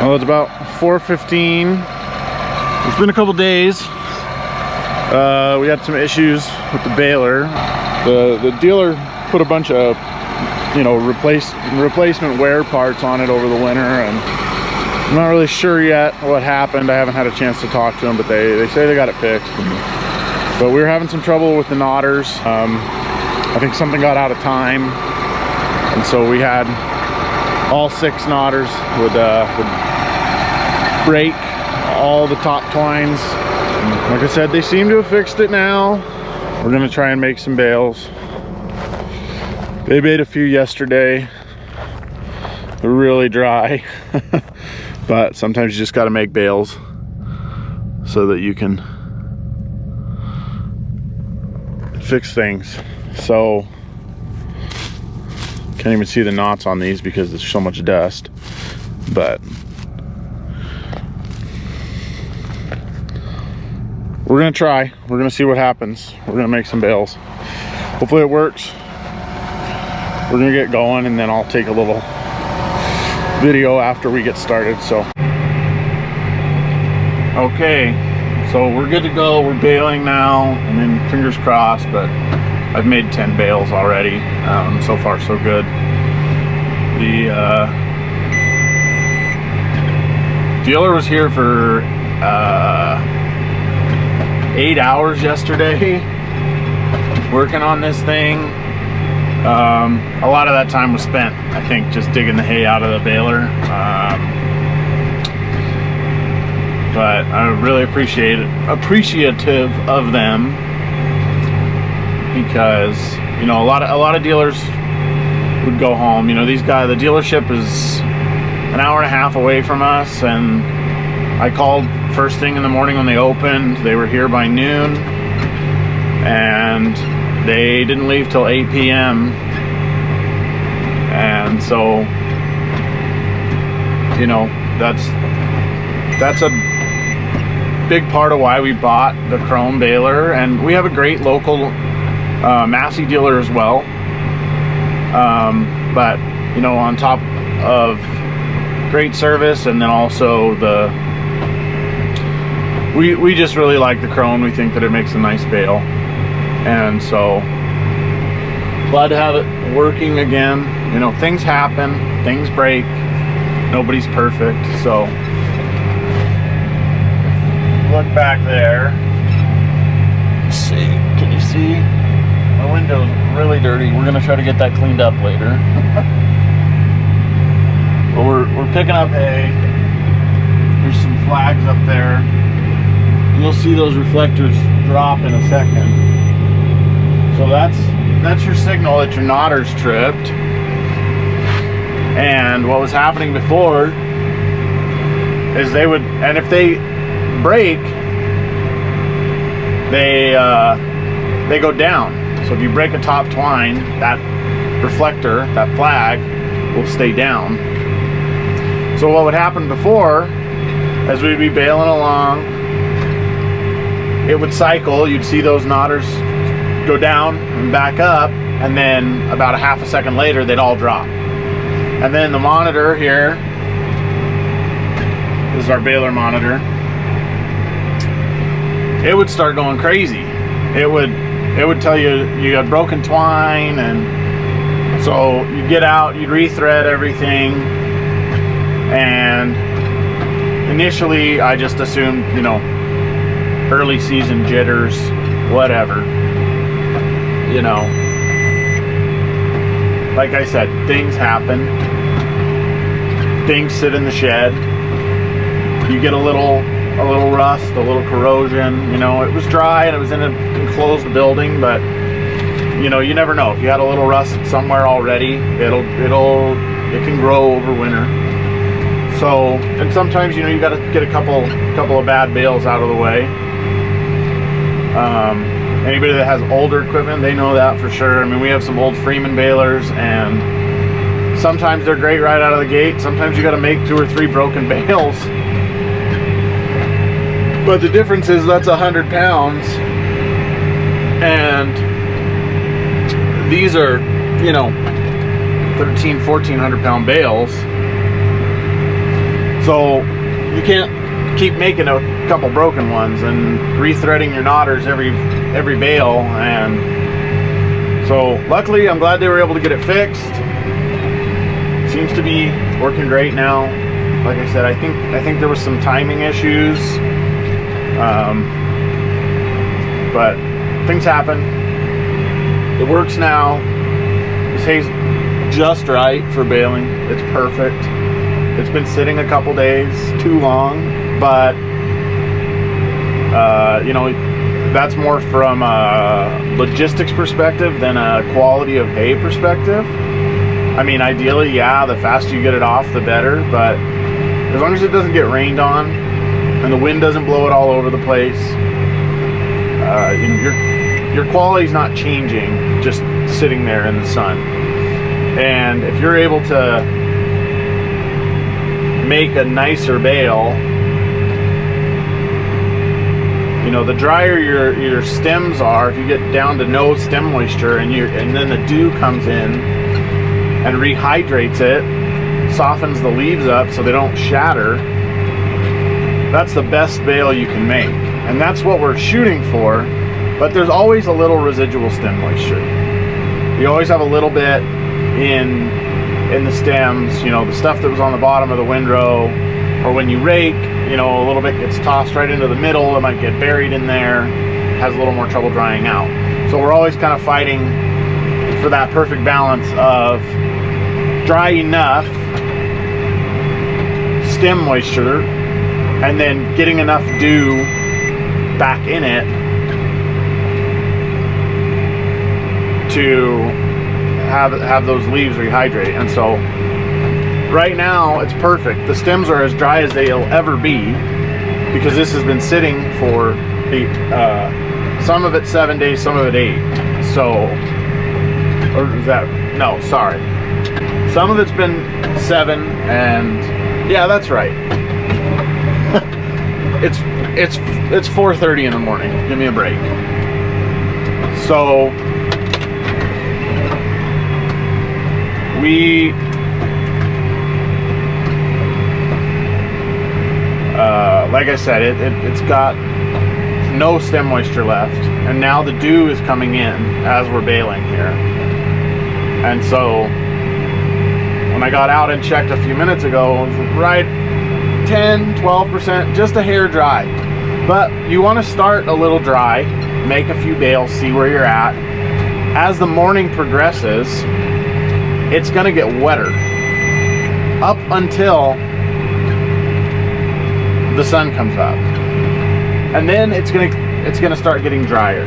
Well, it's about 4:15. It's been a couple days. We had some issues with the baler. The dealer put a bunch of, you know, replacement wear parts on it over the winter, and I'm not really sure yet what happened. I haven't had a chance to talk to them, but they say they got it fixed. But we were having some trouble with the knotters. I think something got out of time, and so we had all 6 knotters would break all the top twines. And like I said, they seem to have fixed it now. We're gonna try and make some bales. They made a few yesterday. They're really dry. But sometimes you just got to make bales so that you can fix things. So can't even see the knots on these because there's so much dust, but we're gonna try. We're gonna see what happens. We're gonna make some bales. Hopefully it works. We're gonna get going, and then I'll take a little video after we get started. So okay, so we're good to go. We're baling now. I mean, fingers crossed, but I've made 10 bales already. So far so good. The dealer was here for 8 hours yesterday working on this thing. A lot of that time was spent, I think, just digging the hay out of the baler. But I'm really appreciative of them, because, you know, a lot of dealers would go home. You know, the dealership is an hour and a half away from us, and I called first thing in the morning when they opened. They were here by noon, and they didn't leave till 8 p.m. And so, you know, that's a big part of why we bought the chrome baler. And we have a great local Massey dealer as well. But, you know, on top of great service, and then also we just really like the chrome. We think that it makes a nice bale. And so glad to have it working again. You know, things happen, things break, nobody's perfect. So look back there. Let's see, can you see? My window's really dirty. We're gonna try to get that cleaned up later. But we're picking up hay. There's some flags up there. You'll see those reflectors drop in a second. So that's your signal that your knotter's tripped. And what was happening before is and if they break, they go down. So if you break a top twine, that reflector, that flag, will stay down. So what would happen before, as we'd be baling along, it would cycle. You'd see those knotters go down and back up, and then about a half a second later they'd all drop. And then the monitor here, this is our baler monitor, it would start going crazy. It would tell you you had broken twine, and so you'd get out, you'd rethread everything. And initially I just assumed, you know, early season jitters, whatever. You know, like I said, things happen. Things sit in the shed. You get a little rust, a little corrosion. You know, it was dry and it was in an enclosed building, but you know, you never know. If you had a little rust somewhere already, it can grow over winter. So, and sometimes, you know, you got to get a couple of bad bales out of the way. Anybody that has older equipment, they know that for sure. I mean, we have some old Freeman balers, and sometimes they're great right out of the gate. Sometimes you got to make 2 or 3 broken bales. But the difference is that's 100 pounds, and these are, you know, 1,400 pound bales. So you can't keep making a couple broken ones and rethreading your knotters every bale. And so luckily I'm glad they were able to get it fixed. It seems to be working great now. Like I said, I think there was some timing issues, but things happen. It works now. This hay's just right for baling. It's perfect. It's been sitting a couple days too long, but you know, that's more from a logistics perspective than a quality of hay perspective. I mean, ideally, yeah, the faster you get it off, the better, but as long as it doesn't get rained on and the wind doesn't blow it all over the place, you know, your quality's not changing just sitting there in the sun. And if you're able to make a nicer bale, you know, the drier your stems are, if you get down to no stem moisture and then the dew comes in and rehydrates it, softens the leaves up so they don't shatter, that's the best bale you can make. And that's what we're shooting for, but there's always a little residual stem moisture. You always have a little bit in the stems, you know, the stuff that was on the bottom of the windrow, or when you rake, you know, a little bit gets tossed right into the middle, it might get buried in there, has a little more trouble drying out. So we're always kind of fighting for that perfect balance of dry enough stem moisture and then getting enough dew back in it to have those leaves rehydrate. And so right now it's perfect. The stems are as dry as they'll ever be because this has been sitting for some of it 7 days, some of it 8. So, or is that, no, sorry. Some of it's been 7, and yeah, that's right. It's 4:30 in the morning. Give me a break. So we like I said, it's got no stem moisture left, and now the dew is coming in as we're baling here. And so when I got out and checked a few minutes ago, it was right 10-12%, just a hair dry. But you want to start a little dry, make a few bales, see where you're at. As the morning progresses, it's going to get wetter up until the sun comes up, and then it's gonna start getting drier.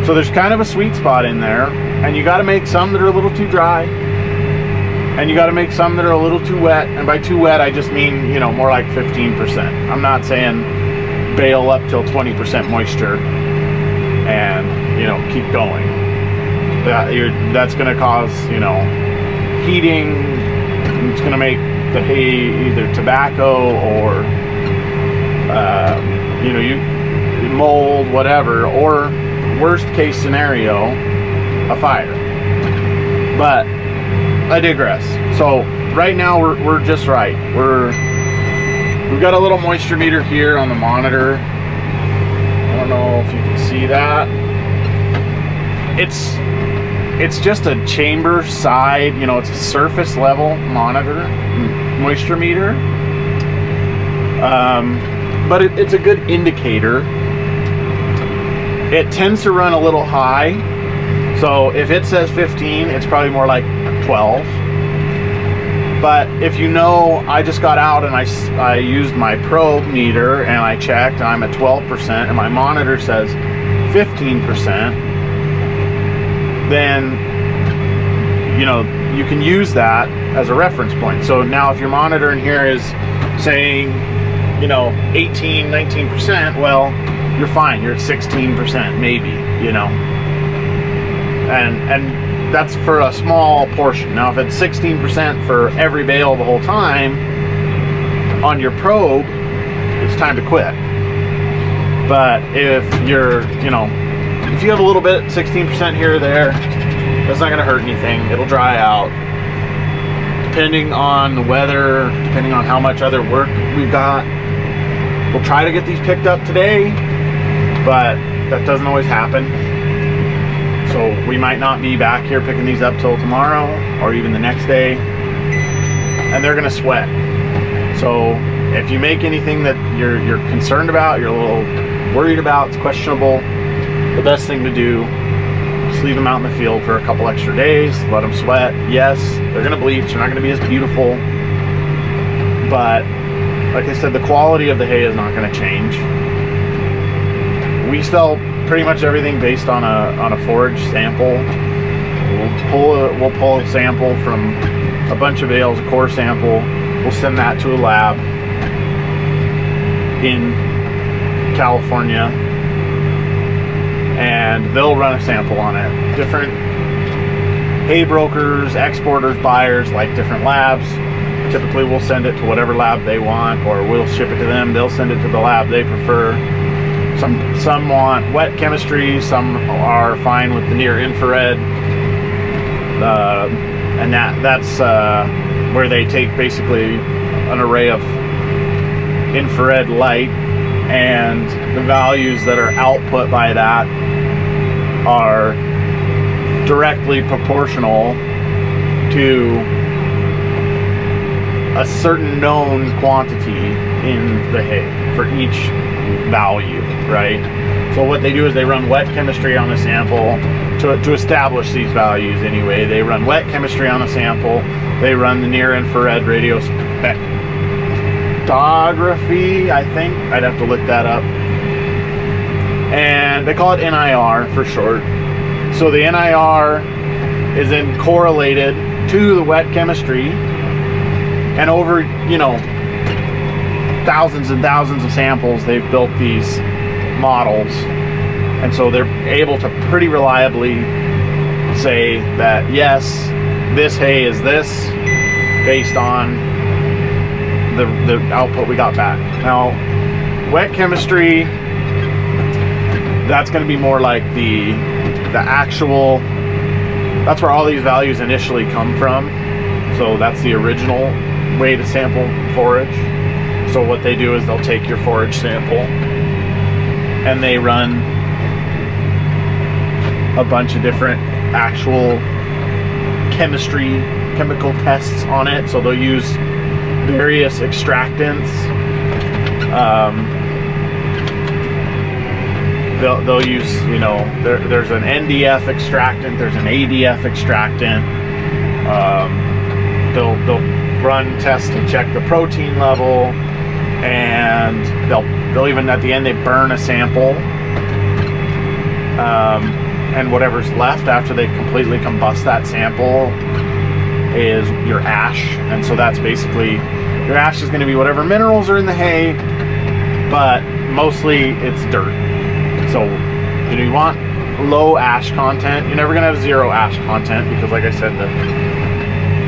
So there's kind of a sweet spot in there, and you got to make some that are a little too dry, and you got to make some that are a little too wet. And by too wet, I just mean, you know, more like 15%. I'm not saying bale up till 20% moisture and, you know, keep going. That's gonna cause, you know, heating. It's gonna make the hay either tobacco or you know, you mold, whatever, or worst case scenario, a fire. But I digress. So right now we're just right. We've got a little moisture meter here on the monitor. I don't know if you can see that. It's just a chamber side, you know, it's a surface level monitor, moisture meter. But it's a good indicator. It tends to run a little high. So if it says 15, it's probably more like 12. But if you know, I just got out and I used my probe meter and I checked, and I'm at 12%, and my monitor says 15%, then, you know, you can use that as a reference point. So now if your monitor in here is saying, you know, 18, 19%, well, you're fine. You're at 16%, maybe, you know. And that's for a small portion. Now, if it's 16% for every bale the whole time on your probe, it's time to quit. But if you're, you know, if you have a little bit, 16% here or there, that's not going to hurt anything. It'll dry out. depending on the weather, depending on how much other work we've got, we'll try to get these picked up today, but that doesn't always happen. So we might not be back here picking these up till tomorrow or even the next day, and they're gonna sweat. So if you make anything that you're concerned about, you're a little worried about, it's questionable, the best thing to do, just leave them out in the field for a couple extra days, let them sweat. Yes, they're gonna bleach, they're not gonna be as beautiful, but like I said, the quality of the hay is not gonna change. We sell pretty much everything based on a forage sample. We'll pull a sample from a bunch of bales, a core sample. We'll send that to a lab in California, and they'll run a sample on it. Different hay brokers, exporters, buyers like different labs. Typically we'll send it to whatever lab they want, or we'll ship it to them. They'll send it to the lab they prefer. Some want wet chemistry, some are fine with the near infrared, and that's where they take basically an array of infrared light, and the values that are output by that are directly proportional to a certain known quantity in the hay for each value, right? So what they do is they run wet chemistry on the sample to establish these values anyway. They run wet chemistry on the sample, they run the near infrared radio spectrography, I think. I'd have to look that up. And they call it NIR for short. So the NIR is then correlated to the wet chemistry, and over, you know, thousands and thousands of samples, they've built these models, and so they're able to pretty reliably say that yes, this hay is this based on the output we got back. Now, wet chemistry, that's going to be more like the actual, that's where all these values initially come from. So that's the original way to sample forage. So what they do is they'll take your forage sample and they run a bunch of different actual chemical tests on it. So they'll use various extractants. They'll use, you know, there's an NDF extractant, there's an ADF extractant. They'll run tests to check the protein level, and they'll even at the end they burn a sample, and whatever's left after they completely combust that sample is your ash. And so that's basically, your ash is going to be whatever minerals are in the hay, but mostly it's dirt. So, you know, you want low ash content. You're never going to have zero ash content, because like I said,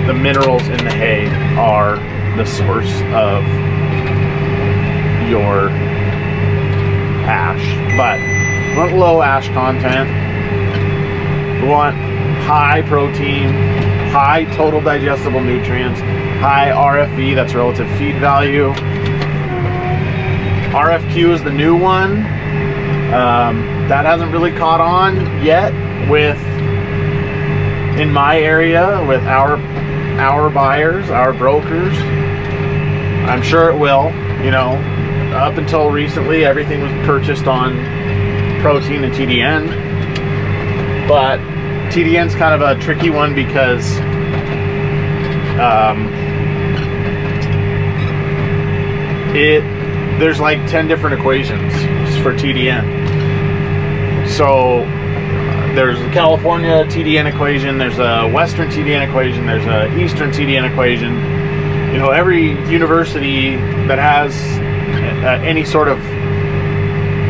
the minerals in the hay are the source of your ash. But we want low ash content. We want high protein, high total digestible nutrients, high RFV, that's relative feed value. RFQ is the new one. That hasn't really caught on yet in my area with our buyers, our brokers. I'm sure it will. You know, up until recently, everything was purchased on protein and TDN, but TDN's kind of a tricky one because there's like 10 different equations for TDN. So there's a California TDN equation, there's a Western TDN equation, there's a Eastern TDN equation. You know, every university that has any sort of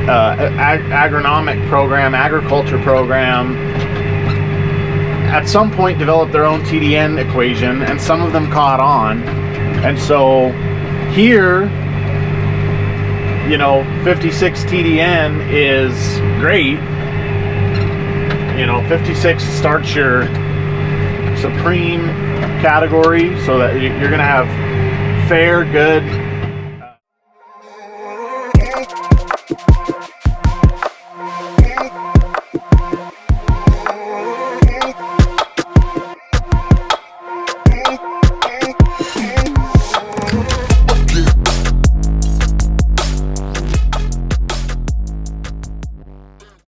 agronomic program, agriculture program, at some point developed their own TDN equation, and some of them caught on. And so here, you know, 56 TDN is great. You know, 56 starts your supreme category, so that you're gonna have fair, good,